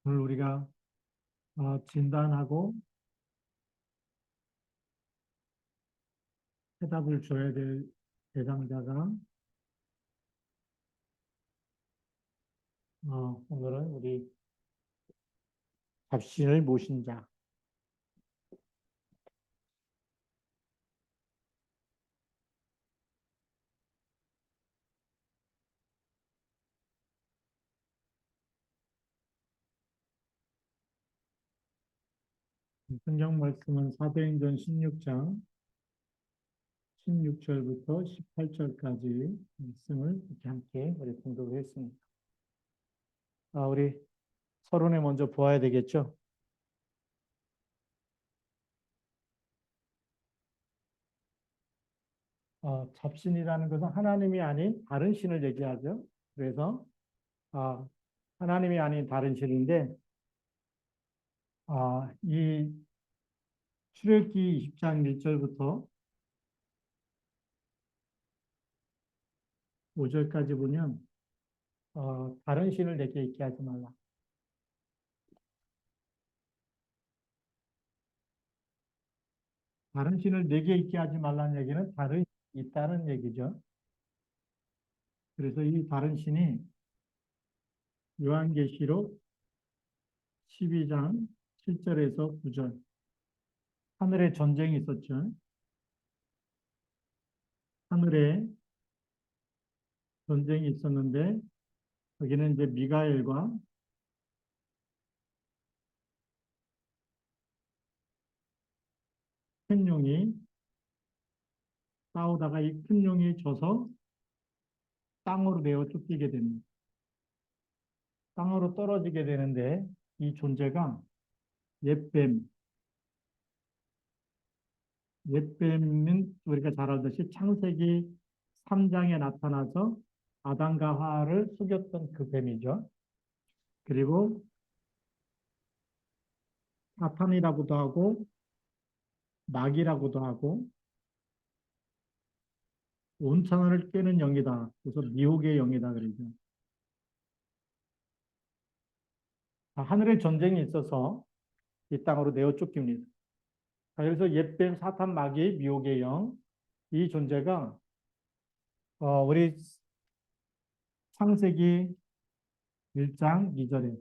오늘 우리가 진단하고 해답을 줘야 될 대상자가 오늘은 우리 잡신을 모신 자. 성경 말씀은 사도행전 16장 16절부터 18절까지 말씀을 이렇게 함께 우리 공독을 했습니다. 우리 서론에 먼저 보아야 되겠죠? 잡신이라는 것은 하나님이 아닌 다른 신을 얘기하죠. 그래서 하나님이 아닌 다른 신인데 이 출애굽기 20장 1절부터 5절까지 보면 다른 신을 내게 있게 하지 말라. 다른 신을 내게 있게 하지 말라는 얘기는 다른 신이 있다는 얘기죠. 그래서 이 다른 신이 요한계시록 12장 7절에서 9절 하늘에 전쟁이 있었죠. 하늘에 전쟁이 있었는데 여기는 이제 미가엘과 큰 용이 싸우다가 이 큰 용이 져서 땅으로 내어 쫓기게 됩니다. 땅으로 떨어지게 되는데 이 존재가 옛뱀, 옛뱀은 우리가 잘 알듯이 창세기 3장에 나타나서 아담과 하와를 속였던 그 뱀이죠. 그리고 사탄이라고도 하고 마귀라고도 하고 온 천하를 꿰는 영이다. 그래서 미혹의 영이다 그러죠. 하늘의 전쟁이 있어서 이 땅으로 내어 쫓깁니다. 그래서 옛뱀 사탄 마귀 미혹의 영, 이 존재가 우리 창세기 1장 2절에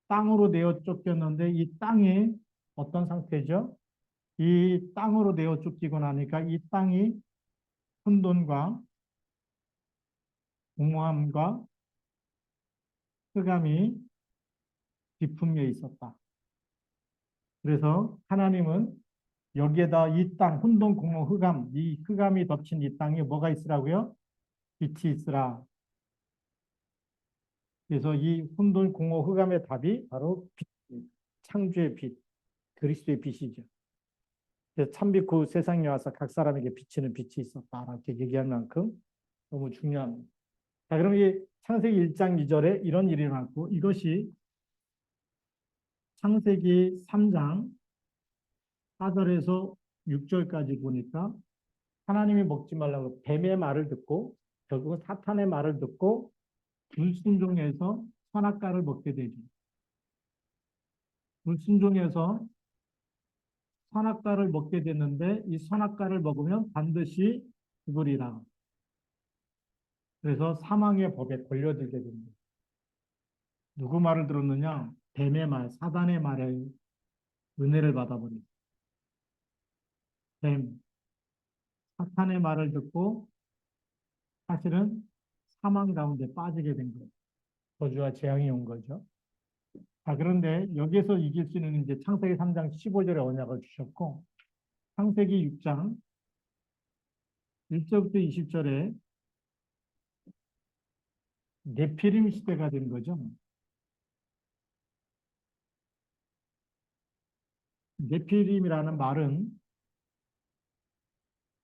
땅으로 내어 쫓겼는데 이 땅이 어떤 상태죠? 이 땅으로 내어 쫓기고 나니까 이 땅이 혼돈과 공허함과 흑암이 비품에 있었다. 그래서 하나님은 여기에다 이 땅, 혼돈, 공허, 흑암, 이 흑암이 덮친 이 땅에 뭐가 있으라고요? 빛이 있으라. 그래서 이 혼돈, 공허, 흑암의 답이 바로 빛, 창조의 빛, 그리스도의 빛이죠. 그래서 참빛고 세상에 와서 각 사람에게 비치는 빛이 있었다. 이렇게 얘기한 만큼 너무 중요합니다. 자, 그럼 이 창세기 1장 2절에 이런 일이 일어났고 이것이 창세기 3장 4절에서 6절까지 보니까 하나님이 먹지 말라고 뱀의 말을 듣고 결국은 사탄의 말을 듣고 불순종해서 선악과를 먹게 되죠. 불순종해서 선악과를 먹게 됐는데 이 선악과를 먹으면 반드시 죽으리라. 그래서 사망의 법에 걸려들게 됩니다. 누구 말을 들었느냐? 뱀의 말, 사단의 말에 은혜를 받아버립니다. 뱀, 사탄의 말을 듣고 사실은 사망 가운데 빠지게 된 거예요. 저주와 재앙이 온 거죠. 그런데 여기에서 이길 수 있는 이제 창세기 3장 15절에 언약을 주셨고 창세기 6장 1절부터 20절에 네피림 시대가 된 거죠. 네피림이라는 말은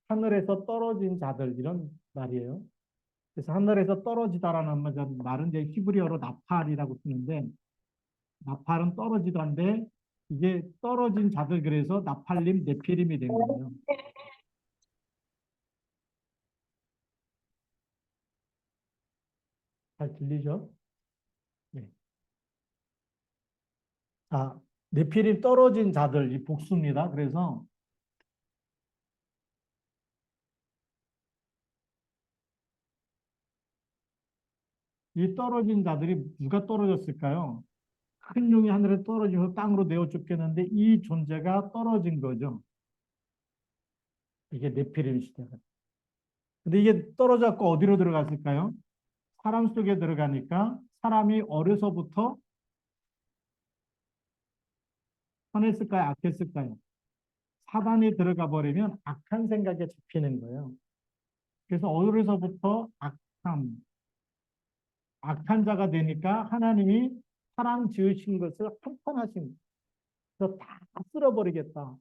하늘에서 떨어진 자들 이런 말이에요. 그래서 하늘에서 떨어지다라는 말은 이제 히브리어로 나팔이라고 쓰는데 나팔은 떨어지던데 이게 떨어진 자들 그래서 나팔림 네피림이 된 거예요. 잘 들리죠? 네. 네피림 떨어진 자들, 이 복수입니다. 그래서 이 떨어진 자들이 누가 떨어졌을까요? 큰 용이 하늘에 떨어지고 땅으로 내어 쫓겼는데 이 존재가 떨어진 거죠. 이게 네피림 시대가. 근데 이게 떨어졌고 어디로 들어갔을까요? 사람 속에 들어가니까 사람이 어려서부터 선했을까요? 악했을까요? 사단이 들어가 버리면 악한 생각에 잡히는 거예요. 그래서 어려서부터 악한 자가 되니까 하나님이 사람 지으신 것을 한탄하신 그래서 다 쓸어버리겠다.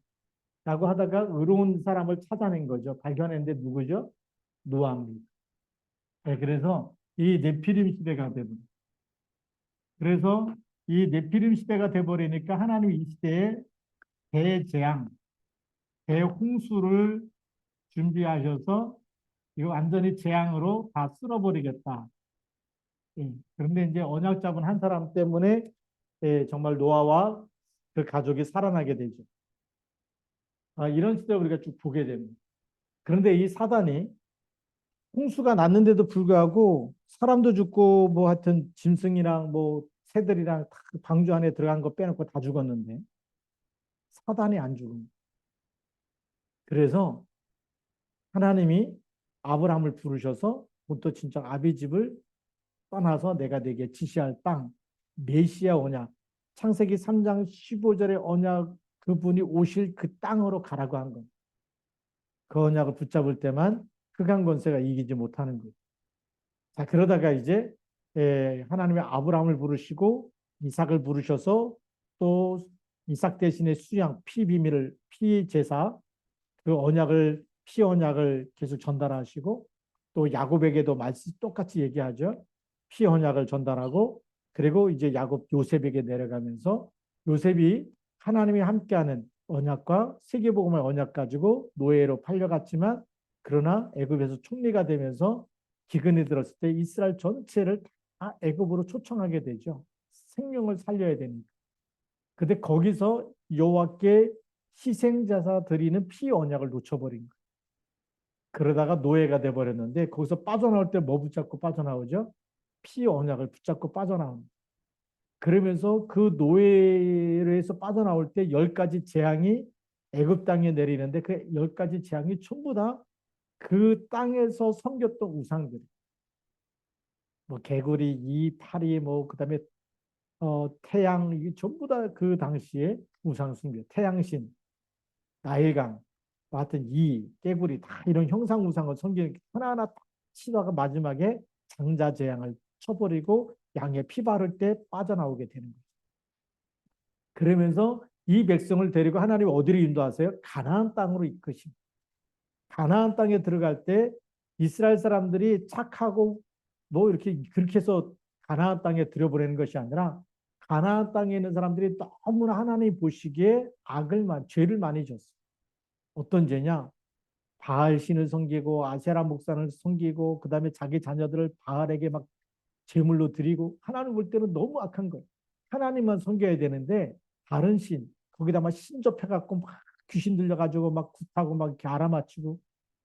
라고 하다가 의로운 사람을 찾아낸 거죠. 발견했는데 누구죠? 노아입니다. 네, 그래서 이 네피림 시대가 되버려. 그래서 이 네피림 시대가 돼버리니까 하나님이 이 시대에 대재앙, 대홍수를 준비하셔서 이거 완전히 재앙으로 다 쓸어버리겠다. 예. 그런데 이제 언약 잡은 한 사람 때문에 정말 노아와 그 가족이 살아나게 되죠. 이런 시대 우리가 쭉 보게 됩니다. 그런데 이 사단이 홍수가 났는데도 불구하고 사람도 죽고 뭐 하여튼 짐승이랑 뭐 새들이랑 다 방주 안에 들어간 거 빼놓고 다 죽었는데 사단이 안 죽은. 그래서 하나님이 아브라함을 부르셔서 또 진짜 아비집을 떠나서 내가 네게 지시할 땅 메시아 언약 창세기 3장 15절의 언약 그분이 오실 그 땅으로 가라고 한 것. 그 언약을 붙잡을 때만 흑암 권세가 이기지 못하는 거예요. 자, 그러다가 이제 하나님의 아브라함을 부르시고 이삭을 부르셔서 또 이삭 대신에 수양, 피 비밀을, 피 제사, 그 언약을, 피 언약을 계속 전달하시고 또 야곱에게도 말씀 똑같이 얘기하죠. 피 언약을 전달하고 그리고 이제 야곱 요셉에게 내려가면서 요셉이 하나님이 함께하는 언약과 세계복음의 언약 가지고 노예로 팔려갔지만 그러나 애굽에서 총리가 되면서 기근이 들었을 때 이스라엘 전체를 다 애굽으로 초청하게 되죠. 생명을 살려야 되니까. 근데 거기서 여호와께 희생자사 드리는 피 언약을 놓쳐버린 거예요. 그러다가 노예가 돼버렸는데 거기서 빠져나올 때 뭐 붙잡고 빠져나오죠? 피 언약을 붙잡고 빠져나옵니다. 그러면서 그 노예에서 빠져나올 때 10가지 재앙이 애굽 땅에 내리는데 그 10가지 재앙이 전부 다 그 땅에서 섬겼던 우상들. 뭐 개구리, 이, 파리, 뭐 그다음에 태양 이게 전부 다 그 당시에 우상 숭배, 태양신, 나일강, 뭐 하여튼 이, 깨구리 다 이런 형상 우상을 섬기는 하나하나 다 치다가 마지막에 장자 재앙을 쳐버리고 양의 피 바를 때 빠져나오게 되는 거예요. 그러면서 이 백성을 데리고 하나님 어디로 인도하세요? 가나안 땅으로 이끄십니다. 가나안 땅에 들어갈 때 이스라엘 사람들이 착하고 뭐 이렇게 그렇게 해서 가나안 땅에 들여보내는 것이 아니라 가나안 땅에 있는 사람들이 너무나 하나님 보시기에 죄를 많이 졌어요. 어떤 죄냐? 바알 신을 섬기고 아세라 목산을 섬기고 그다음에 자기 자녀들을 바알에게 막 제물로 드리고 하나님 볼 때는 너무 악한 거예요. 하나님만 섬겨야 되는데 다른 신 거기다 막 신접해갖고 막 귀신 들려가지고 막 굿하고 막 이렇게 알아맞히고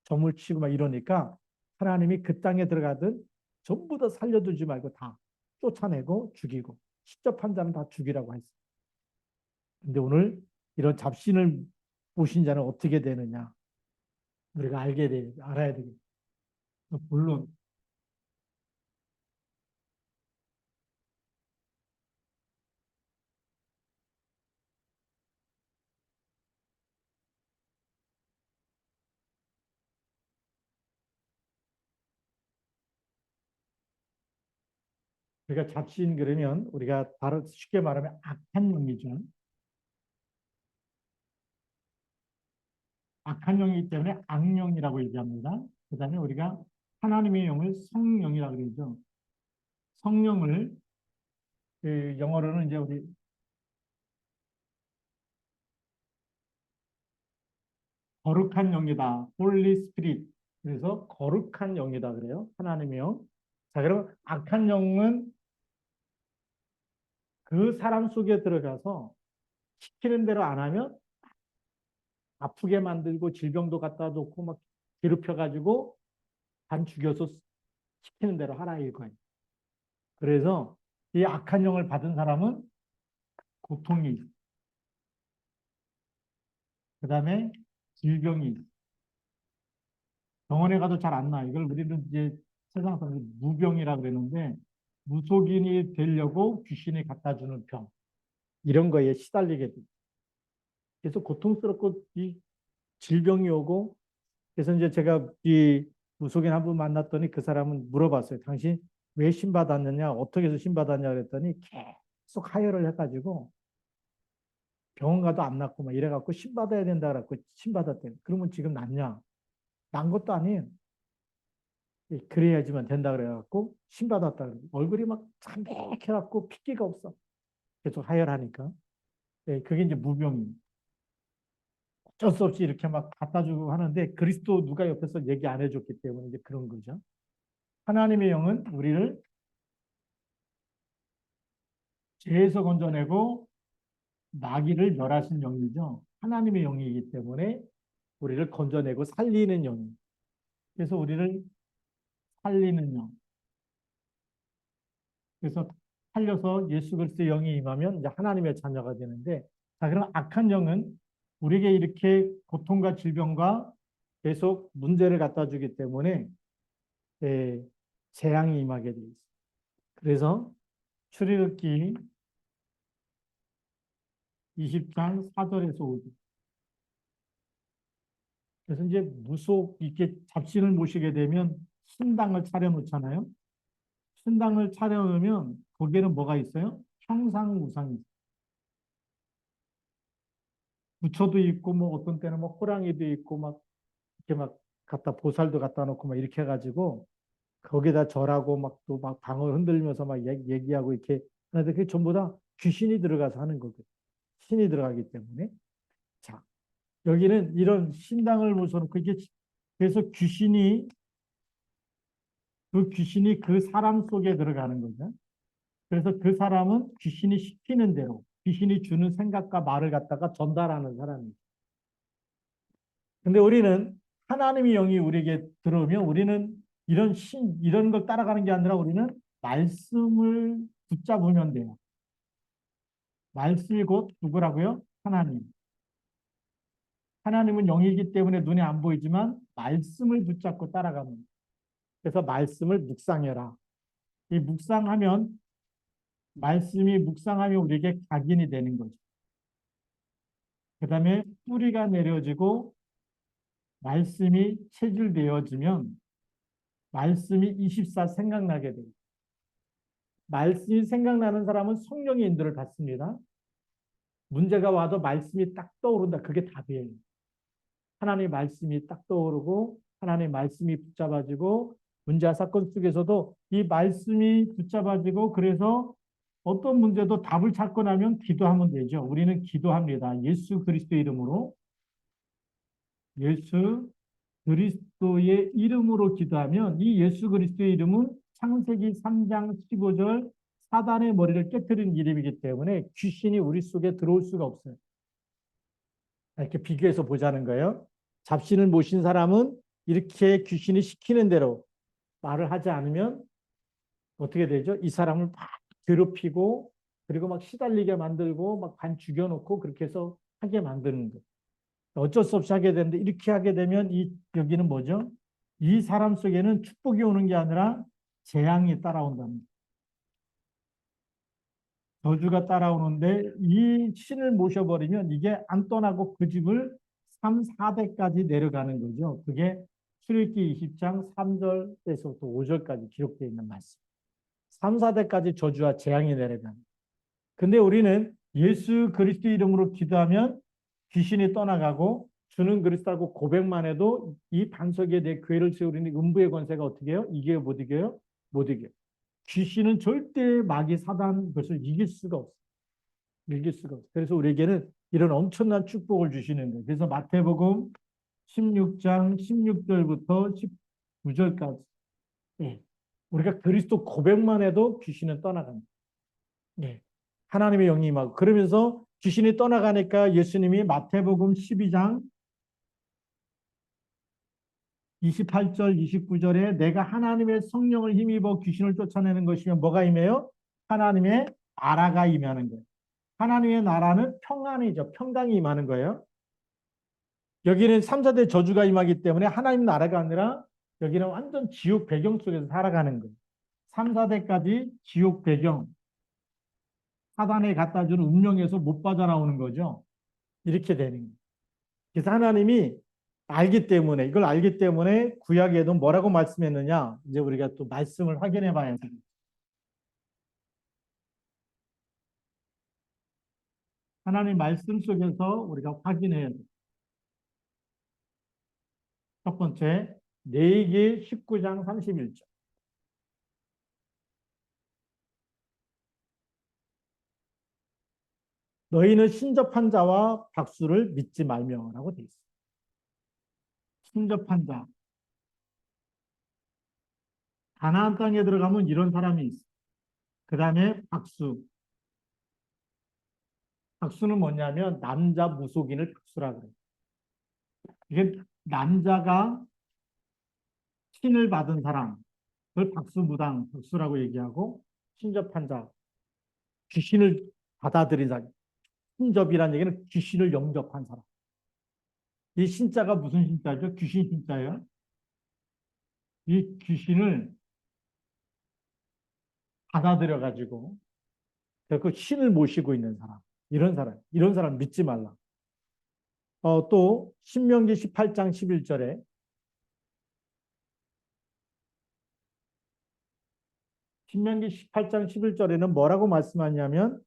점을 치고 막 이러니까 하나님이 그 땅에 들어가든 전부 다 살려두지 말고 다 쫓아내고 죽이고 신접한 자는 다 죽이라고 했어요. 근데 오늘 이런 잡신을 보신 자는 어떻게 되느냐? 우리가 알아야 되겠죠. 물론 우리가 잡신 그러면 우리가 바로 쉽게 말하면 악한 영이죠. 악한 영이기 때문에 악령이라고 얘기합니다. 그 다음에 우리가 하나님의 영을 성령이라고 그러죠. 성령을 그 영어로는 이제 우리 거룩한 영이다. Holy Spirit. 그래서 거룩한 영이다 그래요. 하나님의 영. 자, 그럼 악한 영은 그 사람 속에 들어가서 시키는 대로 안 하면 아프게 만들고 질병도 갖다 놓고 막 괴롭혀가지고 반 죽여서 시키는 대로 하라 이거예요. 그래서 이 악한 영을 받은 사람은 고통이 있어. 그다음에 질병이 있어. 병원에 가도 잘 안 나. 이걸 우리는 이제 세상 사람들이 무병이라 그러는데 무속인이 되려고 귀신이 갖다 주는 병. 이런 거에 시달리게 돼. 그래서 고통스럽고 이 질병이 오고 그래서 이제 제가 이 무속인 한 분 만났더니 그 사람은 물어봤어요. 당신 왜 신받았느냐? 어떻게 해서 신받았냐? 그랬더니 계속 하혈을 해가지고 병원 가도 안 낫고 막 이래갖고 신받아야 된다 그래갖고 신받았대. 그러면 지금 낫냐? 난 것도 아니에요. 그래야지만 된다 그래갖고 신받았다 그래. 얼굴이 막 참백해갖고 핏기가 없어. 계속 하혈하니까. 네, 그게 이제 무병이에요. 어쩔 수 없이 이렇게 막 갖다 주고 하는데 그리스도 누가 옆에서 얘기 안 해줬기 때문에 이제 그런 거죠. 하나님의 영은 우리를 죄에서 건져내고 마귀를 멸하신 영이죠. 하나님의 영이기 때문에 우리를 건져내고 살리는 영. 그래서 우리를 살리는 영. 그래서 살려서 예수 그리스도의 영이 임하면 이제 하나님의 자녀가 되는데, 자, 그럼 악한 영은 우리에게 이렇게 고통과 질병과 계속 문제를 갖다 주기 때문에 재앙이 임하게 돼 있어요. 그래서 출애굽기 20장 4절에서 5절. 그래서 이제 무속 이렇게 잡신을 모시게 되면 신당을 차려놓잖아요. 신당을 차려놓으면 거기에는 뭐가 있어요? 형상무상이 있어요. 부처도 있고 뭐 어떤 때는 뭐 호랑이도 있고 막 이렇게 막 갖다 보살도 갖다 놓고 막 이렇게 해가지고 거기다 절하고 막 또 막 방을 흔들면서 막 얘기하고 이렇게 하는데 그게 전부 다 귀신이 들어가서 하는 거거든요. 신이 들어가기 때문에. 자, 여기는 이런 신당을 모셔놓고 이게 그래서 그 귀신이 그 사람 속에 들어가는 거죠. 그래서 그 사람은 귀신이 시키는 대로 귀신이 주는 생각과 말을 갖다가 전달하는 사람이에요. 근데 우리는 하나님의 영이 우리에게 들어오면 우리는 이런 걸 따라가는 게 아니라 우리는 말씀을 붙잡으면 돼요. 말씀이 곧 누구라고요? 하나님. 하나님은 영이기 때문에 눈에 안 보이지만 말씀을 붙잡고 따라가면 돼요. 그래서 말씀을 묵상해라. 이 말씀이 묵상하면 우리에게 각인이 되는 거죠. 그 다음에 뿌리가 내려지고 말씀이 체질되어지면 말씀이 24 생각나게 돼요. 말씀이 생각나는 사람은 성령의 인도를 받습니다. 문제가 와도 말씀이 딱 떠오른다. 그게 답이에요. 하나님의 말씀이 딱 떠오르고 하나님의 말씀이 붙잡아지고 문제와 사건 속에서도 이 말씀이 붙잡아지고 그래서 어떤 문제도 답을 찾고 나면 기도하면 되죠. 우리는 기도합니다. 예수 그리스도의 이름으로 예수 그리스도의 이름으로 기도하면 이 예수 그리스도의 이름은 창세기 3장 15절 사단의 머리를 깨뜨리는 이름이기 때문에 귀신이 우리 속에 들어올 수가 없어요. 이렇게 비교해서 보자는 거예요. 잡신을 모신 사람은 이렇게 귀신이 시키는 대로 말을 하지 않으면 어떻게 되죠? 이 사람을 막 괴롭히고 그리고 막 시달리게 만들고 막 반 죽여놓고 그렇게 해서 하게 만드는 거예요. 어쩔 수 없이 하게 되는데 이렇게 하게 되면 여기는 뭐죠? 이 사람 속에는 축복이 오는 게 아니라 재앙이 따라온다는 거예요. 저주가 따라오는데 이 신을 모셔버리면 이게 안 떠나고 그 집을 3, 4대까지 내려가는 거죠. 그게 출애굽기 20장 3절에서부터 5절까지 기록되어 있는 말씀. 3, 4대까지 저주와 재앙이 내려가는. 근데 우리는 예수 그리스도 이름으로 기도하면 귀신이 떠나가고 주는 그리스도라고 고백만 해도 이 반석에 내 교회를 세우리니 음부의 권세가 어떻게 해요? 이겨요? 못 이겨요? 못 이겨요. 귀신은 절대 마귀 사단 것을 이길 수가 없어요. 이길 수가 없어요. 그래서 우리에게는 이런 엄청난 축복을 주시는 거예요. 그래서 마태복음 16장 16절부터 19절까지 예. 우리가 그리스도 고백만 해도 귀신은 떠나갑니다. 예. 하나님의 영이 임하고 그러면서 귀신이 떠나가니까 예수님이 마태복음 12장 28절, 29절에 내가 하나님의 성령을 힘입어 귀신을 쫓아내는 것이면 뭐가 임해요? 하나님의 나라가 임하는 거예요. 하나님의 나라는 평안이죠. 평강이 임하는 거예요. 여기는 3, 4대 저주가 임하기 때문에 하나님 나라가 아니라 여기는 완전 지옥 배경 속에서 살아가는 거예요. 3, 4대까지 지옥 배경, 사단에 갖다 주는 운명에서 못 빠져나오는 거죠. 이렇게 되는 거예요. 그래서 하나님이 알기 때문에, 이걸 알기 때문에 구약에도 뭐라고 말씀했느냐? 이제 우리가 또 말씀을 확인해 봐야 돼요. 하나님 말씀 속에서 우리가 확인해야 돼요. 첫 번째, 레위기 19장 31절. 너희는 신접한 자와 박수를 믿지 말며라고 되어 있어요. 신접한 자. 가나안 땅에 들어가면 이런 사람이 있어요. 그 다음에 박수. 박수는 뭐냐면 남자 무속인을 박수라 그래요. 이게 남자가 신을 받은 사람, 그걸 박수무당, 박수라고 얘기하고 신접한 자, 귀신을 받아들인 사람. 신접이라는 얘기는 귀신을 영접한 사람. 이 신자가 무슨 신자죠? 귀신 신자예요. 이 귀신을 받아들여 가지고 그 신을 모시고 있는 사람, 이런 사람 믿지 말라. 또 신명기 18장 11절에 신명기 18장 11절에는 뭐라고 말씀하냐면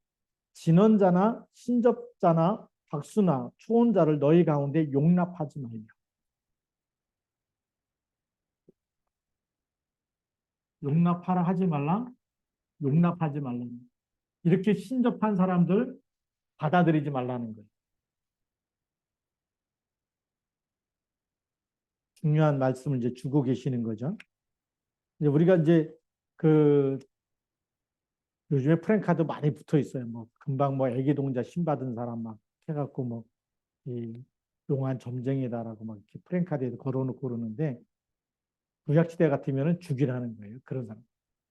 진언자나 신접자나 박수나 초혼자를 너희 가운데 용납하지 말며. 용납하라 하지 말라. 용납하지 말라. 이렇게 신접한 사람들 받아들이지 말라는 거예요. 중요한 말씀을 이제 주고 계시는 거죠. 이제 우리가 이제 그 요즘에 프랭카드 많이 붙어 있어요. 뭐 금방 뭐 애기 동자 신 받은 사람 막 해갖고 뭐 이 용한 점쟁이다라고 막 이렇게 프랭카드에 걸어놓고 그러는데 구약시대 같으면은 죽이라는 거예요. 그런 사람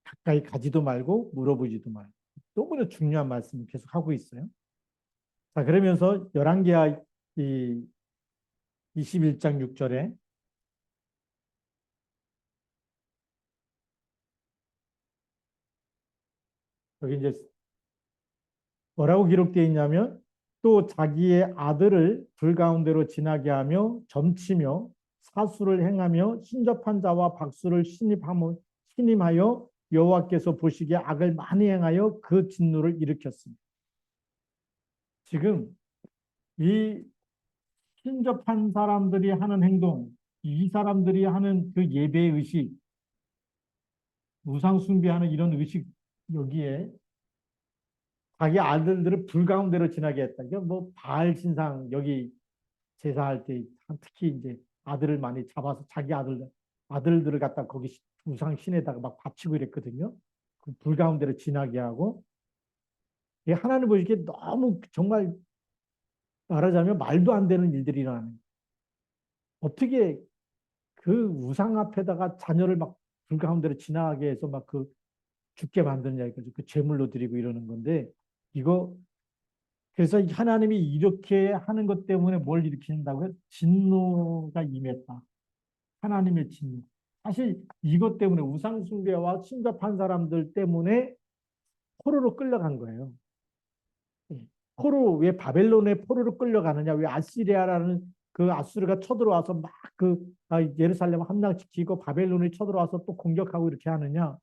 가까이 가지도 말고 물어보지도 말고 너무나 중요한 말씀을 계속 하고 있어요. 자 그러면서 열왕기하 이 21장 6절에 여기 이제 뭐라고 기록되어 있냐면 또 자기의 아들을 불 가운데로 지나게 하며 점치며 사수를 행하며 신접한 자와 박수를 신임하여 여호와께서 보시기에 악을 많이 행하여 그 진노를 일으켰습니다. 지금 이 신접한 사람들이 하는 행동, 이 사람들이 하는 그 예배 의식, 우상 숭배하는 이런 의식 여기에 자기 아들들을 불 가운데로 지나게 했다. 이게 뭐 바알 신상 여기 제사할 때 특히 이제 아들을 많이 잡아서 자기 아들들을 갖다 거기 우상 신에다가 막 바치고 이랬거든요. 그 불 가운데로 지나게 하고 하나님 보시기에 너무 정말 말하자면 말도 안 되는 일들이 일어나는 거예요. 어떻게 그 우상 앞에다가 자녀를 막 불 가운데로 지나게 해서 막 그 죽게 만드냐 이거죠. 그 제물로 드리고 이러는 건데 이거 그래서 하나님이 이렇게 하는 것 때문에 뭘 일으킨다고요? 진노가 임했다. 하나님의 진노. 사실 이것 때문에 우상숭배와 침잡한 사람들 때문에 포로로 끌려간 거예요. 포로 왜 바벨론에 포로로 끌려가느냐? 왜 아시리아라는 그 아수르가 쳐들어와서 막 그 예루살렘 함락시키고 바벨론을 쳐들어와서 또 공격하고 이렇게 하느냐?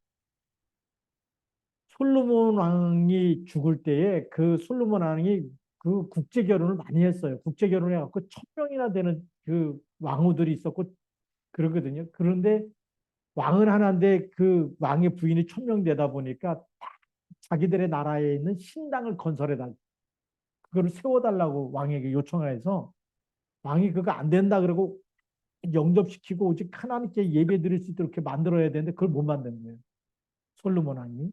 솔로몬 왕이 죽을 때에 그 솔로몬 왕이 그 국제 결혼을 많이 했어요. 국제 결혼을 해갖고 1,000명이나 되는 그 왕후들이 있었고 그러거든요. 그런데 왕은 하나인데 그 왕의 부인이 1,000명 되다 보니까 자기들의 나라에 있는 신당을 건설해달라. 그거를 세워달라고 왕에게 요청을 해서 왕이 그거 안 된다 그러고 영접시키고 오직 하나님께 예배 드릴 수 있도록 이렇게 만들어야 되는데 그걸 못 만든 거예요. 솔로몬 왕이.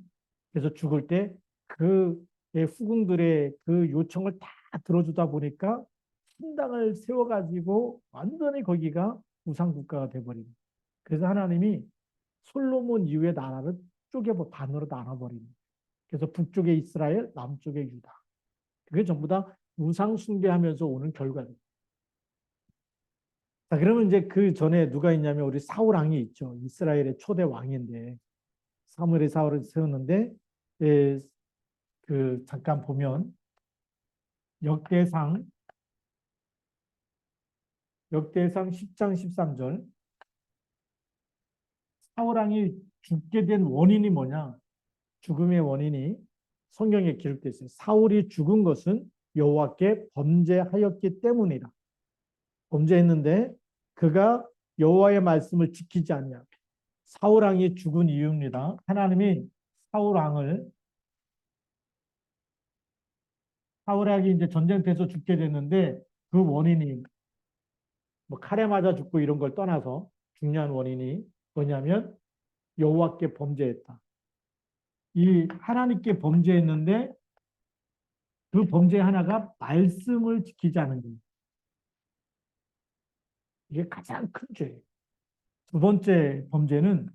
그래서 죽을 때 그 후궁들의 그 요청을 다 들어주다 보니까 신당을 세워가지고 완전히 거기가 우상국가가 돼버립니다. 그래서 하나님이 솔로몬 이후의 나라를 반으로 나눠버립니다. 그래서 북쪽에 이스라엘, 남쪽에 유다. 그게 전부 다 우상 숭배하면서 오는 결과입니다. 자, 그러면 이제 그 전에 누가 있냐면 우리 사울 왕이 있죠. 이스라엘의 초대 왕인데 사무엘이 사울을 세웠는데 예, 그 잠깐 보면 역대상 10장 13절 사울 왕이 죽게 된 원인이 뭐냐? 죽음의 원인이 성경에 기록되어 있어요. 사울이 죽은 것은 여호와께 범죄하였기 때문이라. 범죄했는데 그가 여호와의 말씀을 지키지 않냐. 사울 왕이 죽은 이유입니다. 하나님이 사울 왕을 사울 왕이 이제 전쟁터에서 죽게 됐는데 그 원인이 뭐 칼에 맞아 죽고 이런 걸 떠나서 중요한 원인이 뭐냐면 여호와께 범죄했다. 이 하나님께 범죄했는데 그 범죄 하나가 말씀을 지키지 않은 거예요. 이게 가장 큰 죄예요. 두 번째 범죄는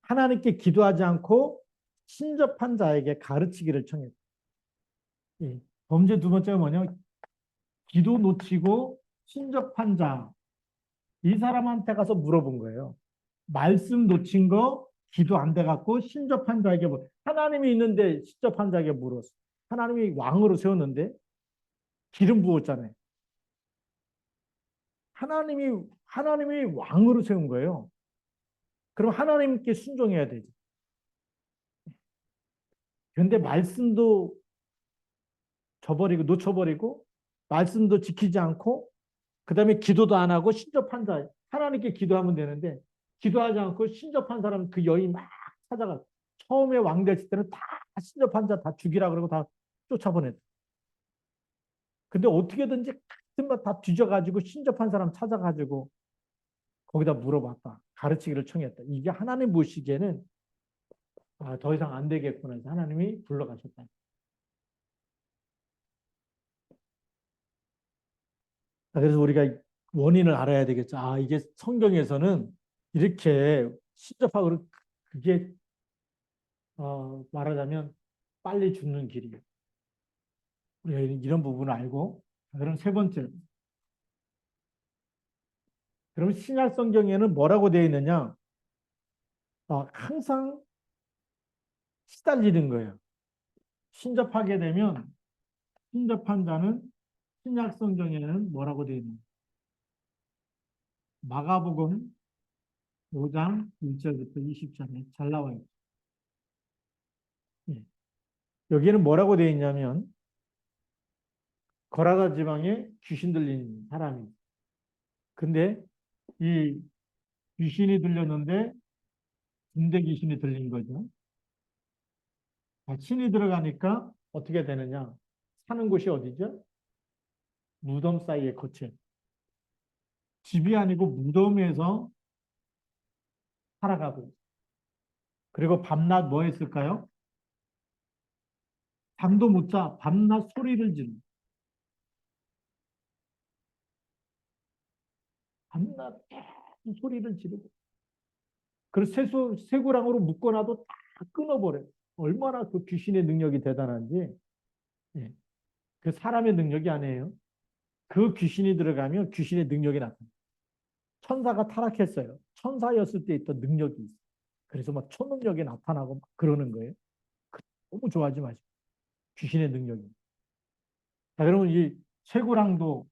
하나님께 기도하지 않고 신접한 자에게 가르치기를 청했다. 범죄 두 번째가 뭐냐면 기도 놓치고 신접한 자, 이 사람한테 가서 물어본 거예요. 말씀 놓친 거 기도 안 돼갖고 신접한 자에게 하나님이 있는데 신접한 자에게 물었어. 하나님이 왕으로 세웠는데 기름 부었잖아요. 하나님이 왕으로 세운 거예요. 그럼 하나님께 순종해야 되죠. 그런데 말씀도 놓쳐버리고 말씀도 지키지 않고 그다음에 기도도 안 하고 신접한 자 하나님께 기도하면 되는데 기도하지 않고 신접한 사람 그 여인 막 찾아가. 처음에 왕 됐을 때는 다 신접한 자 다 죽이라 그러고 다 쫓아보냈다. 근데 어떻게든지 같은 거 다 뒤져가지고 신접한 사람 찾아가지고 거기다 물어봤다. 가르치기를 청했다. 이게 하나님 보시기에는 더 이상 안 되겠구나 해서 하나님이 불러가셨다. 그래서 우리가 원인을 알아야 되겠죠. 이게 성경에서는 이렇게 신접하고 그게 말하자면 빨리 죽는 길이에요. 우리가 이런 부분을 알고 그럼 세 번째 그럼 신약 성경에는 뭐라고 되어 있느냐? 항상 시달리는 거예요. 신접하게 되면 신접한 자는 신약 성경에는 뭐라고 되어 있느냐? 마가복음 5장 1절부터 20절에 잘 나와 있어요. 예. 여기에는 뭐라고 되어 있냐면 거라다 지방에 귀신 들린 사람이. 근데 이 귀신이 들렸는데 군대 귀신이 들린 거죠. 신이 들어가니까 어떻게 되느냐? 사는 곳이 어디죠? 무덤 사이에 거처. 집이 아니고 무덤에서 살아가고. 그리고 밤낮 뭐 했을까요? 잠도 못 자. 밤낮 소리를 지르. 밤낮 계속 소리를 지르고. 그래서 쇠고랑으로 묶어놔도 다 끊어버려요. 얼마나 그 귀신의 능력이 대단한지. 예. 그 사람의 능력이 아니에요. 그 귀신이 들어가면 귀신의 능력이 나타나요. 천사가 타락했어요. 천사였을 때 있던 능력이 있어요. 그래서 막 초능력이 나타나고 막 그러는 거예요. 너무 좋아하지 마시고. 귀신의 능력이. 자, 그러면 이 쇠고랑도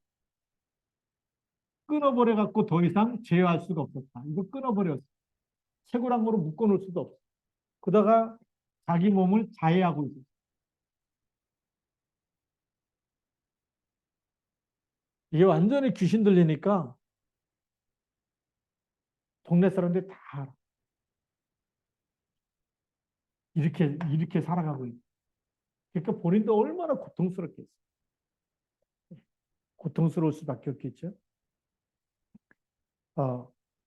끊어버려갖고 더 이상 제어할 수가 없었다. 이거 끊어버렸어. 쇠고랑으로 묶어놓을 수도 없어. 그러다가 자기 몸을 자해하고 있어. 이게 완전히 귀신 들리니까 동네 사람들이 다 알아. 이렇게 살아가고 있어. 그러니까 본인도 얼마나 고통스럽겠어. 고통스러울 수밖에 없겠죠.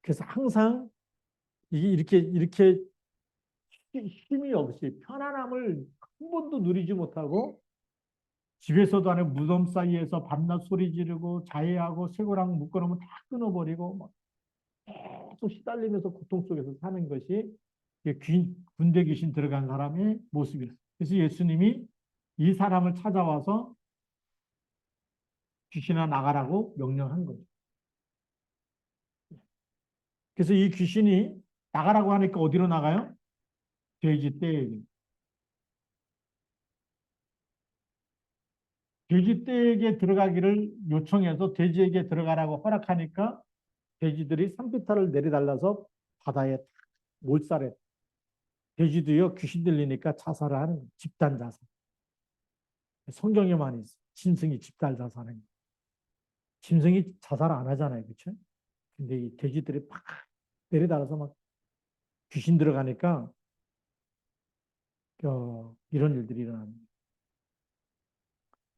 그래서 항상 이게 이렇게 힘이 없이 편안함을 한 번도 누리지 못하고 집에서도 안에 무덤 사이에서 밤낮 소리 지르고 자해하고 쇠고랑 묶어놓으면 다 끊어버리고 막 계속 시달리면서 고통 속에서 사는 것이 군대 귀신 들어간 사람의 모습이라. 그래서 예수님이 이 사람을 찾아와서 귀신아 나가라고 명령한 거죠. 그래서 이 귀신이 나가라고 하니까 어디로 나가요? 돼지 떼에게. 돼지 떼에게 들어가기를 요청해서 돼지에게 들어가라고 허락하니까 돼지들이 산비탈을 내려달라서 바다에 몰살해. 돼지도요, 귀신 들리니까 자살을 하는 거예요. 집단 자살. 성경에 많이 있어요. 짐승이 집단 자살하는 거예요. 짐승이 자살 안 하잖아요. 그렇죠? 근데 이 돼지들이 팍 내려달아서 막 귀신 들어가니까 이런 일들이 일어납니다.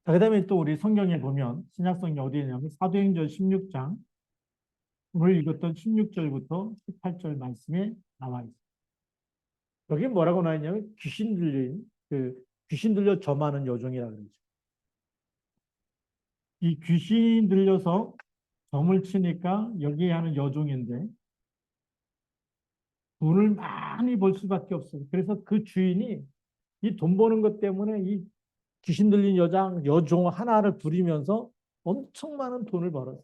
자, 그 다음에 또 우리 성경에 보면 신약성경 어디에 있냐면 사도행전 16장 오늘 읽었던 16절부터 18절 말씀에 나와 있습니다. 여기 뭐라고 나와 있냐면 귀신 들려 점하는 여종이라 그러죠. 이 귀신 들려서 점을 치니까 여기에 하는 여종인데 돈을 많이 벌 수밖에 없어요. 그래서 그 주인이 이 돈 버는 것 때문에 이 귀신 들린 여종 하나를 부리면서 엄청 많은 돈을 벌어요.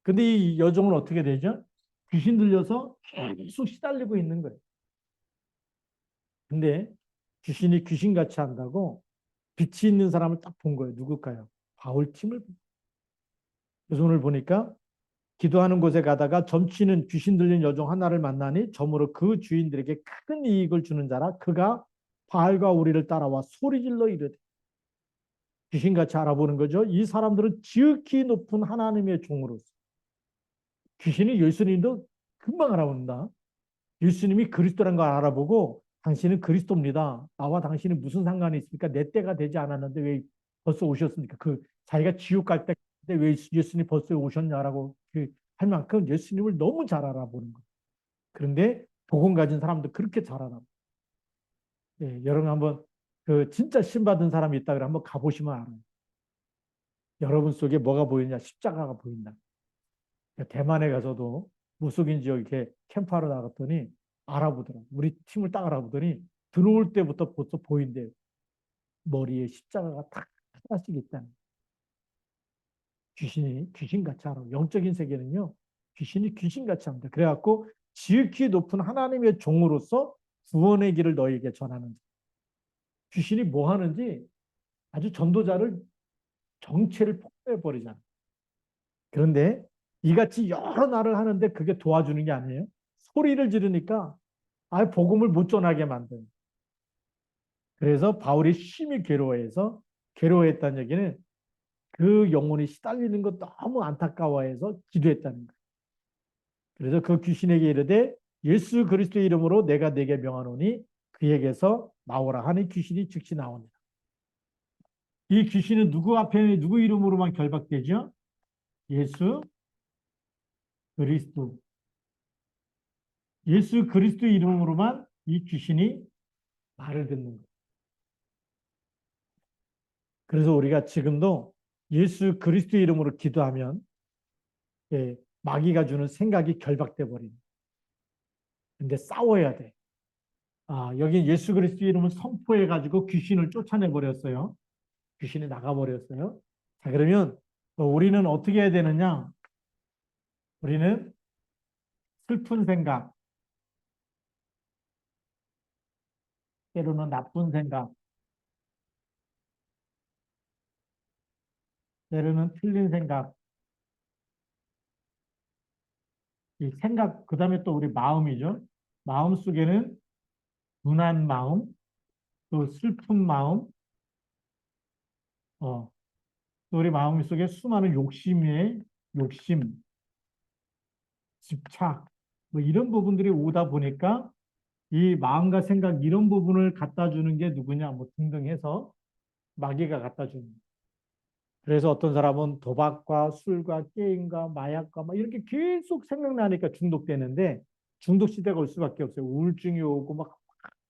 근데 이 여종은 어떻게 되죠? 귀신 들려서 계속 시달리고 있는 거예요. 근데 귀신이 귀신같이 한다고 빛이 있는 사람을 딱 본 거예요. 누굴까요? 바울 팀을. 그래서 오늘 보니까 기도하는 곳에 가다가 점치는 귀신 들린 여종 하나를 만나니 점으로 그 주인들에게 큰 이익을 주는 자라 그가 바알과 우리를 따라와 소리질러 이르되 귀신같이 알아보는 거죠. 이 사람들은 지극히 높은 하나님의 종으로서 귀신이 예수님도 금방 알아본다. 예수님이 그리스도라는 걸 알아보고 당신은 그리스도입니다. 나와 당신은 무슨 상관이 있습니까? 내 때가 되지 않았는데 왜 벌써 오셨습니까? 자기가 지옥 갈 때 왜 예수님 벌써 오셨냐라고 할 만큼 예수님을 너무 잘 알아보는 거예요. 그런데 복음 가진 사람도 그렇게 잘 알아요. 예, 여러분 한번 진짜 신 받은 사람이 있다 그래 한번 가보시면 알아요. 여러분 속에 뭐가 보이냐? 십자가가 보인다. 대만에 가서도 무속인 지역 이렇게 캠프하러 나갔더니 알아보더라고. 우리 팀을 딱 알아보더니 들어올 때부터 벌써 보인대요. 머리에 십자가가 탁 하나씩 있다는. 귀신같이 알아. 영적인 세계는요. 귀신이 귀신같이 합니다. 그래갖고 지극히 높은 하나님의 종으로서 구원의 길을 너에게 전하는. 귀신이 뭐 하는지 아주 전도자를 정체를 폭로해버리잖아. 그런데 이같이 여러 날을 하는데 그게 도와주는 게 아니에요. 소리를 지르니까 복음을 못 전하게 만든. 그래서 바울이 심히 괴로워했다는 얘기는 그 영혼이 시달리는 것 너무 안타까워해서 기도했다는 거예요. 그래서 그 귀신에게 이르되 예수 그리스도의 이름으로 내가 네게 명하노니 그에게서 나오라 하니 귀신이 즉시 나옵니다. 이 귀신은 누구 이름으로만 결박되죠? 예수 그리스도. 예수 그리스도 이름으로만 이 귀신이 말을 듣는 거예요. 그래서 우리가 지금도 예수 그리스도 이름으로 기도하면 마귀가 주는 생각이 결박돼 버립니다. 근데 싸워야 돼. 여기 예수 그리스도 이름을 선포해 가지고 귀신을 쫓아내 버렸어요. 귀신이 나가 버렸어요. 자, 그러면 우리는 어떻게 해야 되느냐? 우리는 슬픈 생각, 때로는 나쁜 생각, 때로는 틀린 생각, 이 생각, 그 다음에 또 우리 마음이죠. 마음 속에는 분한 마음, 또 슬픈 마음, 또 우리 마음 속에 수많은 욕심, 집착, 뭐 이런 부분들이 오다 보니까 이 마음과 생각 이런 부분을 갖다 주는 게 누구냐, 뭐 등등 해서 마귀가 갖다 주는. 그래서 어떤 사람은 도박과 술과 게임과 마약과 막 이렇게 계속 생각나니까 중독되는데 중독 시대가 올 수밖에 없어요. 우울증이 오고 막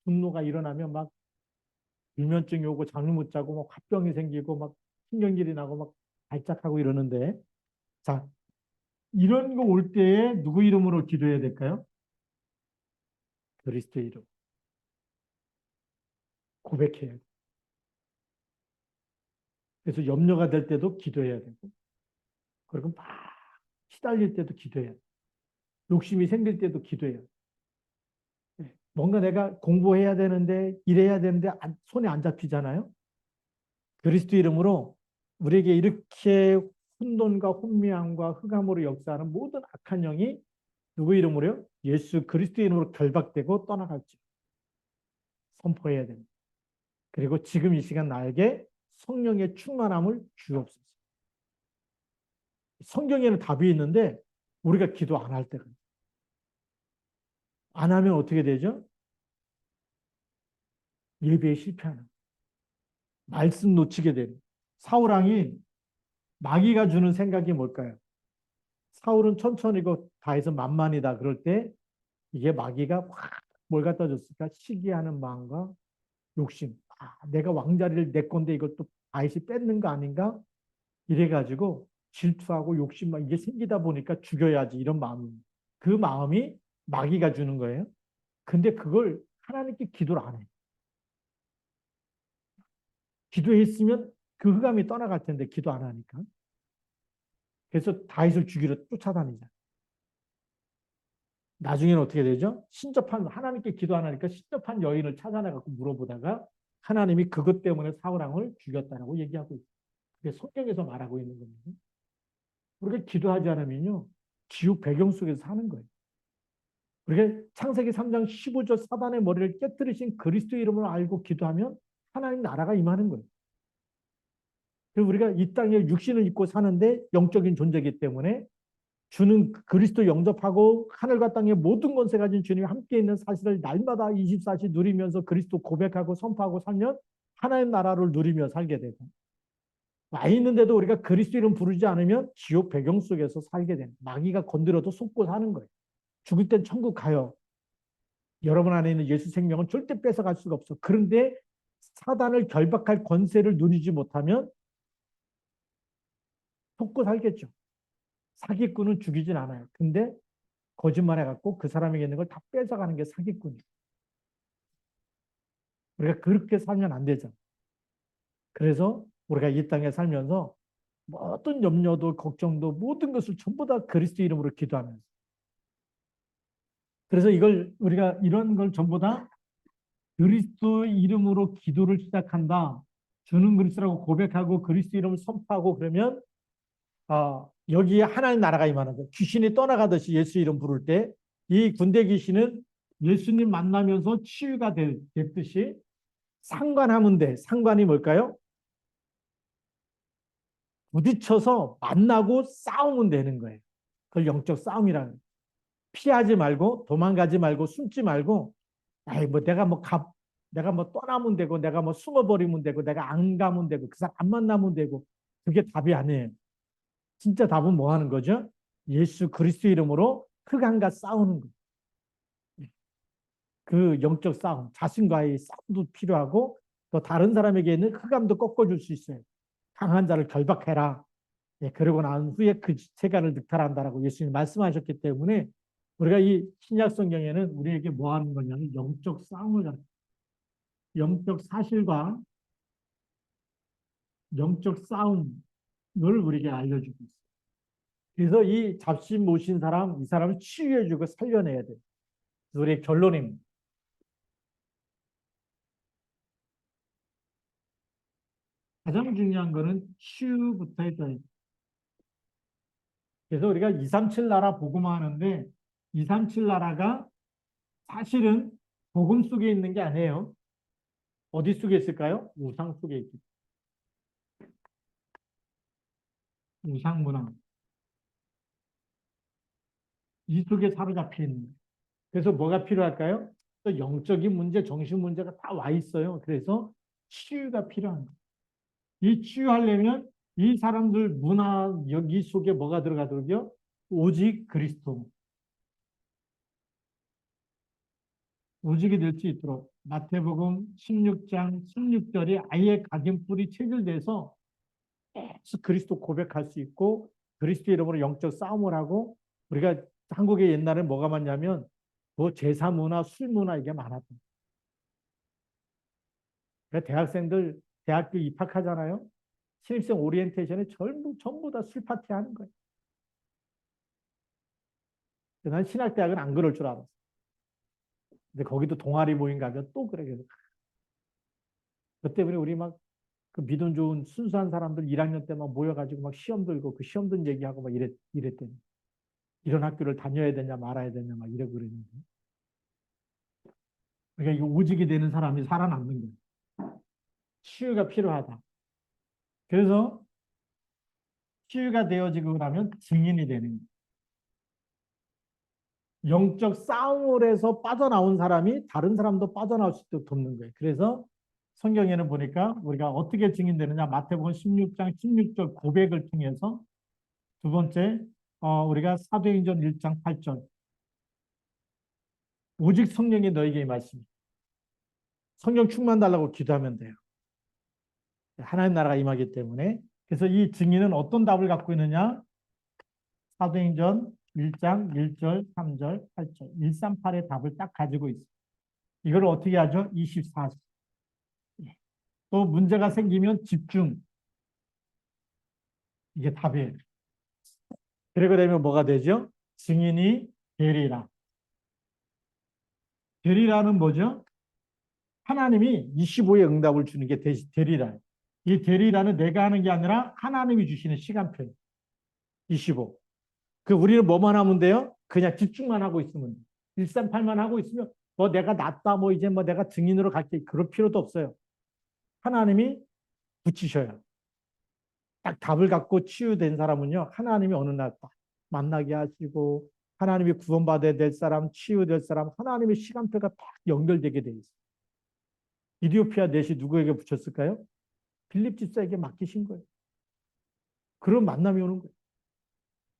분노가 일어나면 막 불면증이 오고 잠을 못 자고 막 화병이 생기고 막 신경질이 나고 막 발작하고 이러는데 자, 이런 거 올 때에 누구 이름으로 기도해야 될까요? 그리스도 이름 고백해야 돼. 그래서 염려가 될 때도 기도해야 되고 그리고 막 시달릴 때도 기도해야 돼. 욕심이 생길 때도 기도해야 돼. 뭔가 내가 공부해야 되는데 일해야 되는데 손에 안 잡히잖아요. 그리스도 이름으로 우리에게 이렇게 혼돈과 혼미함과 흑암으로 역사하는 모든 악한 영이 누구 이름으로요? 예수 그리스도 이름으로 결박되고 떠나갈지 선포해야 됩니다. 그리고 지금 이 시간 나에게 성령의 충만함을 주옵소서. 성경에는 답이 있는데 우리가 기도 안 할 때가 안 하면 어떻게 되죠? 예배에 실패하는 말씀 놓치게 되는 사울왕이 마귀가 주는 생각이 뭘까요? 사울은 천천히고 다해서 만만이다 그럴 때 이게 마귀가 확 뭘 갖다 줬을까? 시기하는 마음과 욕심. 내가 왕자리를 내 건데 이걸 또 다윗이 뺏는 거 아닌가? 이래가지고 질투하고 욕심 막 이게 생기다 보니까 죽여야지 이런 마음이 그 마음이 마귀가 주는 거예요. 근데 그걸 하나님께 기도를 안 해. 기도했으면 그 흑암이 떠나갈 텐데 기도 안 하니까. 그래서 다윗을 죽이러 쫓아다니자. 나중에는 어떻게 되죠? 신접한 하나님께 기도 안 하니까 신접한 여인을 찾아내갖고 물어보다가 하나님이 그것 때문에 사울왕을 죽였다라고 얘기하고 있어요. 그게 성경에서 말하고 있는 겁니다. 우리가 기도하지 않으면요 지옥 배경 속에서 사는 거예요. 우리가 창세기 3장 15절 사단의 머리를 깨뜨리신 그리스도 이름을 알고 기도하면 하나님 나라가 임하는 거예요. 그래서 우리가 이 땅에 육신을 입고 사는데 영적인 존재이기 때문에 주는 그리스도 영접하고 하늘과 땅의 모든 권세 가진 주님이 함께 있는 사실을 날마다 24시 누리면서 그리스도 고백하고 선포하고 살면 하나님 나라를 누리며 살게 되고 와 있는데도 우리가 그리스도 이름 부르지 않으면 지옥 배경 속에서 살게 되는 마귀가 건드려도 속고 사는 거예요. 죽을 땐 천국 가요. 여러분 안에 있는 예수 생명은 절대 뺏어갈 수가 없어. 그런데 사단을 결박할 권세를 누리지 못하면 속고 살겠죠. 사기꾼은 죽이진 않아요. 근데 거짓말해갖고 그 사람에게 있는 걸 다 뺏어가는 게 사기꾼이에요. 우리가 그렇게 살면 안 되죠. 그래서 우리가 이 땅에 살면서 어떤 염려도 걱정도 모든 것을 전부 다 그리스도 이름으로 기도하면서 그래서 이걸 우리가 이런 걸 전부 다 그리스도 이름으로 기도를 시작한다. 주는 그리스도라고 고백하고 그리스도 이름을 선포하고 그러면 여기에 하나님 나라가 임하는 거예요. 귀신이 떠나가듯이 예수 이름 부를 때 이 군대 귀신은 예수님 만나면서 치유가 됐듯이 상관하면 돼. 상관이 뭘까요? 부딪혀서 만나고 싸우면 되는 거예요. 그걸 영적 싸움이라는 거예요. 피하지 말고 도망가지 말고 숨지 말고 아이 뭐 내가 뭐 떠나면 되고 내가 뭐 숨어버리면 되고 내가 안 가면 되고 그 사람 안 만나면 되고 그게 답이 아니에요. 진짜 답은 뭐 하는 거죠? 예수 그리스도 이름으로 흑암과 싸우는 거예요. 그 영적 싸움, 자신과의 싸움도 필요하고 또 다른 사람에게 있는 흑암도 꺾어줄 수 있어요. 강한 자를 결박해라. 예, 그러고 난 후에 그 세간을 늑탈한다라고 예수님이 말씀하셨기 때문에 우리가 이 신약 성경에는 우리에게 뭐 하는 거냐면 영적 싸움을 영적 사실과 영적 싸움을 우리에게 알려주고 있어요. 그래서 이 잡신 모신 사람, 이 사람을 치유해주고 살려내야 돼요. 우리의 결론입니다. 가장 중요한 거는 치유부터 했다. 그래서 우리가 237 나라 복음화 하는데 237 나라가 사실은 복음 속에 있는 게 아니에요. 어디 속에 있을까요? 우상 속에 있기. 우상 문화. 이 속에 사로잡혀 있는 거예요. 그래서 뭐가 필요할까요? 또 영적인 문제, 정신 문제가 다 와 있어요. 그래서 치유가 필요한 거예요. 이 치유하려면 이 사람들 문화 여기 속에 뭐가 들어가더라고요? 오직 그리스도. 오직이 될 수 있도록 마태복음 16장 16절이 아예 각인뿔이 체질돼서 계속 그리스도 고백할 수 있고 그리스도 이름으로 영적 싸움을 하고 우리가 한국에 옛날에 뭐가 많냐면 뭐 제사 문화, 술 문화 이게 많았던. 그러니까 대학생들 대학교 입학하잖아요. 신입생 오리엔테이션에 전부 다 술 파티 하는 거예요. 난 신학대학은 안 그럴 줄 알았어. 근데 거기도 동아리 모임 가면 또 그래. 그 때문에 우리 막 그 믿음 좋은 순수한 사람들 1학년 때 막 모여가지고 막 시험 들고 그 시험 든 얘기하고 막 이랬더니 이런 학교를 다녀야 되냐 말아야 되냐 막 이러고 그랬는데. 그러니까 이거 오직이 되는 사람이 살아남는 거예요. 치유가 필요하다. 그래서 치유가 되어지고 나면 증인이 되는 거예요. 영적 싸움을 해서 빠져나온 사람이 다른 사람도 빠져나올 수 있도록 돕는 거예요. 그래서 성경에는 보니까 우리가 어떻게 증인되느냐 마태복음 16장 16절 고백을 통해서 두 번째 우리가 사도행전 1장 8절 오직 성령이 너에게 임하시니 성령 충만 달라고 기도하면 돼요. 하나님 나라가 임하기 때문에 그래서 이 증인은 어떤 답을 갖고 있느냐 사도행전 1장 1절 3절 8절 138의 답을 딱 가지고 있어요. 이걸 어떻게 하죠? 24절 또 문제가 생기면 집중 이게 답이에요. 그러게 되면 뭐가 되죠? 증인이 되리라. 되리라는 뭐죠? 하나님이 25의 응답을 주는 게 되리라. 이 되리라는 내가 하는 게 아니라 하나님이 주시는 시간표예요. 25. 그 우리는 뭐만 하면 돼요? 그냥 집중만 하고 있으면 돼요. 138만 하고 있으면 뭐 내가 낫다 뭐 이제 뭐 내가 증인으로 갈게 그럴 필요도 없어요. 하나님이 붙이셔요. 딱 답을 갖고 치유된 사람은요. 하나님이 어느 날 딱 만나게 하시고 하나님이 구원받아야 될 사람, 치유될 사람 하나님의 시간표가 딱 연결되게 돼 있어요. 이디오피아 넷이 누구에게 붙였을까요? 빌립 집사에게 맡기신 거예요. 그런 만남이 오는 거예요.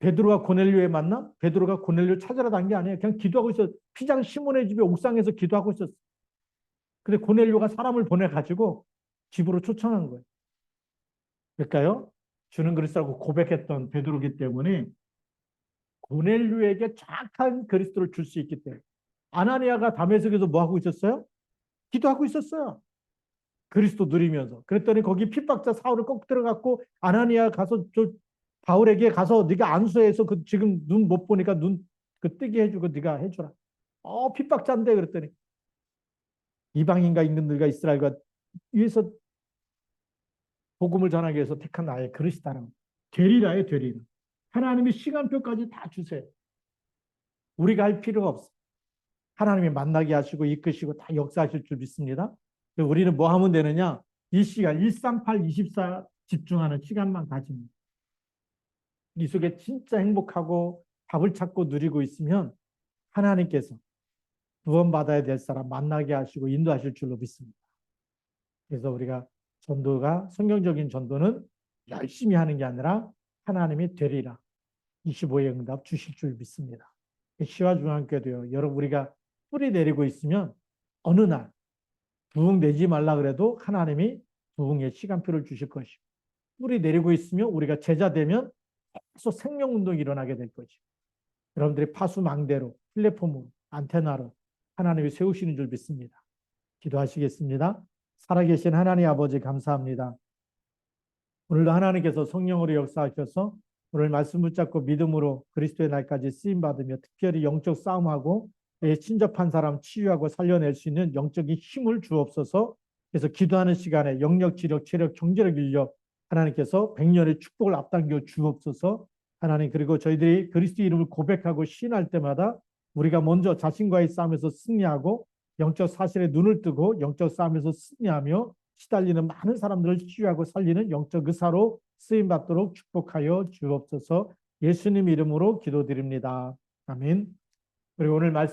베드로와 고넬료의 만남? 베드로가 고넬료 찾으러 간 게 아니에요. 그냥 기도하고 있었어요. 피장 시몬의 집에 옥상에서 기도하고 있었어요. 근데 고넬료가 사람을 보내가지고 집으로 초청한 거예요. 그러니까요. 주는 그리스도라고 고백했던 베드로이기 때문에 고넬료에게 정확한 그리스도를 줄 수 있기 때문에 아나니아가 다메섹에서 뭐 하고 있었어요? 기도하고 있었어요. 그리스도 누리면서. 그랬더니 거기 핍박자 사울을 꼭 들어갔고 아나니아 가서 바울에게 가서 네가 안수해서 그 지금 눈 못 보니까 눈 그 뜨게 해주고 네가 해주라. 핍박자인데 그랬더니 이방인과 임금들과 이스라엘과 위해서 복음을 전하기 위해서 택한 나의 그릇이다라고. 되리라에 되리라. 하나님이 시간표까지 다 주세요. 우리가 할 필요가 없어. 하나님이 만나게 하시고 이끄시고 다 역사하실 줄 믿습니다. 우리는 뭐 하면 되느냐? 이 시간 138, 24 집중하는 시간만 가지면 이 속에 진짜 행복하고 답을 찾고 누리고 있으면 하나님께서 구원받아야 될 사람 만나게 하시고 인도하실 줄로 믿습니다. 그래서 우리가 전도가 성경적인 전도는 열심히 하는 게 아니라 하나님이 되리라 25의 응답 주실 줄 믿습니다. 시와 중앙교도요. 여러분 우리가 뿌리 내리고 있으면 어느 날 부흥 내지 말라 그래도 하나님이 부흥의 시간표를 주실 것이고 뿌리 내리고 있으면 우리가 제자 되면 계속 생명운동이 일어나게 될 것이고 여러분들이 파수망대로 플랫폼으로 안테나로 하나님이 세우시는 줄 믿습니다. 기도하시겠습니다. 살아계신 하나님 아버지 감사합니다. 오늘도 하나님께서 성령으로 역사하셔서 오늘 말씀 붙잡고 믿음으로 그리스도의 날까지 쓰임받으며 특별히 영적 싸움하고 친접한 사람 치유하고 살려낼 수 있는 영적인 힘을 주옵소서. 그래서 기도하는 시간에 영력, 지력, 체력, 경제력, 인력 하나님께서 100년의 축복을 앞당겨 주옵소서. 하나님 그리고 저희들이 그리스도 이름을 고백하고 시인할 때마다 우리가 먼저 자신과의 싸움에서 승리하고 영적 사실에 눈을 뜨고 영적 싸움에서 승리하며 시달리는 많은 사람들을 치유하고 살리는 영적 의사로 쓰임받도록 축복하여 주옵소서. 예수님 이름으로 기도드립니다. 아멘. 그리고 오늘 말씀